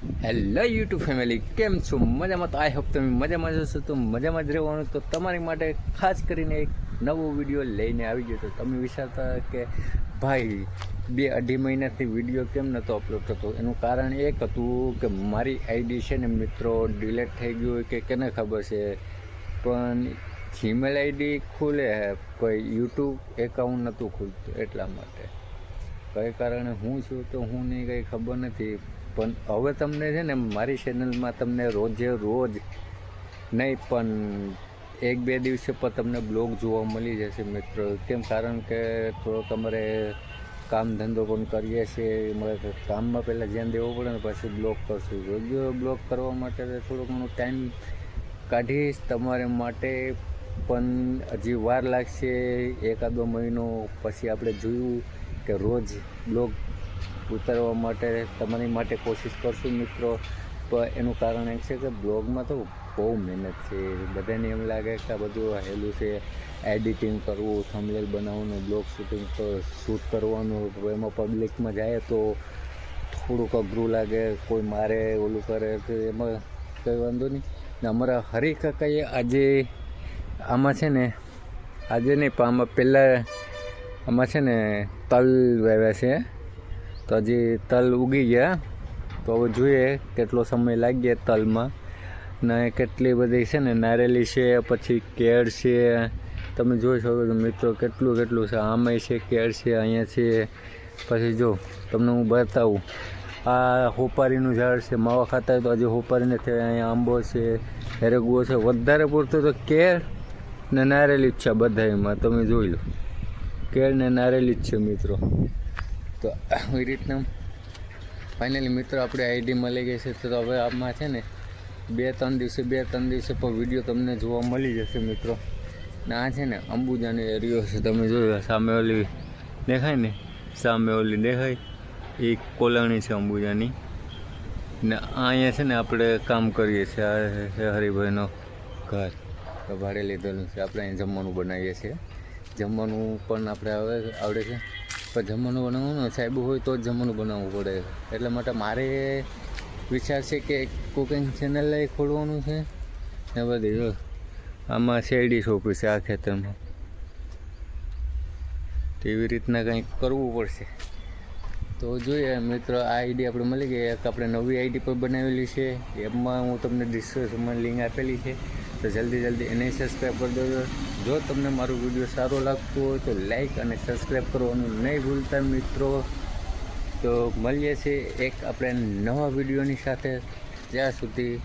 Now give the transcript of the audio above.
Hello YouTube family, કેમ છો? મજામાં? તો આઈ હોપ તમે મજામાં જશો. તો મજામાં જ રહેવાનું. તો તમારી માટે ખાસ કરીને એક નવો વિડીયો લઈને આવી ગયો. તો તમે વિચારતા કે ભાઈ 2-2.5 મહિનાથી વિડીયો કેમ નહોતો અપલોડ થતો? એનું કારણ એક હતું કે મારી આઈડી છે ને મિત્રો ડિલીટ થઈ ગયું હોય કે કેને ખબર છે, પણ જીમેલ આઈડી ખુલે કોઈ યુટ્યુબ એકાઉન્ટ નહોતું ખુલતું. એટલા માટે કઈ કારણે હું છું તો હું નહીં કંઈ ખબર નથી. પણ હવે તમને છે ને મારી ચેનલમાં તમને રોજે રોજ નહીં પણ 1-2 દિવસે પણ તમને બ્લોગ જોવા મળી જશે મિત્રો. કેમ? કારણ કે થોડોક અમારે કામ ધંધો પણ કરીએ છીએ, અમારે કામમાં પહેલાં ધ્યાન દેવું પડે ને પછી બ્લોગ કરશું. રેગ્યુલર બ્લોગ કરવા માટે થોડોક ઘણો ટાઈમ કાઢીશ તમારે માટે, પણ હજી વાર લાગશે. 1-2 મહિનો પછી આપણે જોયું કે રોજ બ્લોગ ઉતારવા માટે તમારી માટે કોશિશ કરશું મિત્રો. પણ એનું કારણ એક છે કે બ્લોગમાં તો બહુ મહેનત છે. બધાને એમ લાગે કે આ બધું હેલું છે, એડિટિંગ કરવું, થંબનેલ બનાવવાનું, બ્લોગ શૂટ કરવાનું, એમાં પબ્લિકમાં જાય તો થોડુંક અઘરું લાગે, કોઈ મારે ઓલું કરે તો એમાં કંઈ વાંધો નહીં. ને અમારા હરિકાકાએ આજે આમાં છે ને આજે નહીં પણ આમાં પહેલાં આમાં છે ને તલ વાવ્યા છે. તો હજી તલ ઉગી ગયા, તો હવે જોઈએ કેટલો સમય લાગી તલમાં. ને કેટલી બધી છે ને નારેલી છે, પછી કેળ છે. તમે જોઈ શકો છો મિત્રો કેટલું છે. આમાંય છે, કેળ છે, અહીંયા છે. પછી જો તમને હું બતાવું, આ હોપારીનું ઝાડ છે. માવા ખાતા હોય તો હજી હોપારી નથી. અહીંયા આંબો છે, એરગવો છે. વધારે પૂરતું તો કેળ ને નારેલી જ છે બધામાં. તમે જોઈ લો, કેળ ને નારેલી જ છે મિત્રો. તો આવી રીતના ફાઇનલી મિત્રો આપણી આઈડી મળી ગઈ છે. તો હવે આમાં છે ને 2-3 દિવસે પણ વિડીયો તમને જોવા મળી જશે મિત્રો. ને આ છે ને અંબુજાનો એરિયો છે. તમે જોયો સામે ઓલી દેખાય ને, સામે ઓલી દેખાય એ કોલોની છે અંબુજાની. ને અહીંયા છે ને આપણે કામ કરીએ છીએ. આ છે હરિભાઈનો ઘર, ભાડે લીધેલું છે. આપણે અહીં જમવાનું બનાવીએ છીએ. જમવાનું પણ આપણે હવે આવડે છે, પણ જમવાનું બનાવવાનું સાહેબ હોય તો જ જમવાનું બનાવવું પડે. એટલા માટે મારે વિચાર છે કે કુકિંગ ચેનલ ખોલવાનું છે. ને બધી આમાં શેરડી સોંપી છે આ ખેતરમાં. તેવી રીતના કંઈક કરવું પડશે. તો જોઈએ મિત્રો, આ આઈડી આપણે મળી ગઈ. એક આપણે નવી આઈડી પર બનાવેલી છે, એમાં હું તમને ડિસ્ક્રિપ્શનમાં લિંક આપેલી છે. તો જલ્દી એને સબસ્ક્રાઈબ કરી દેજો. જો તમને મારું વિડીયો સારો લાગતું હોય તો લાઈક અને સબસ્ક્રાઈબ કરવાનું નહીં ભૂલતા મિત્રો. તો મળીએ છીએ એક આપણે નવા વિડીયોની સાથે. ત્યાં સુધી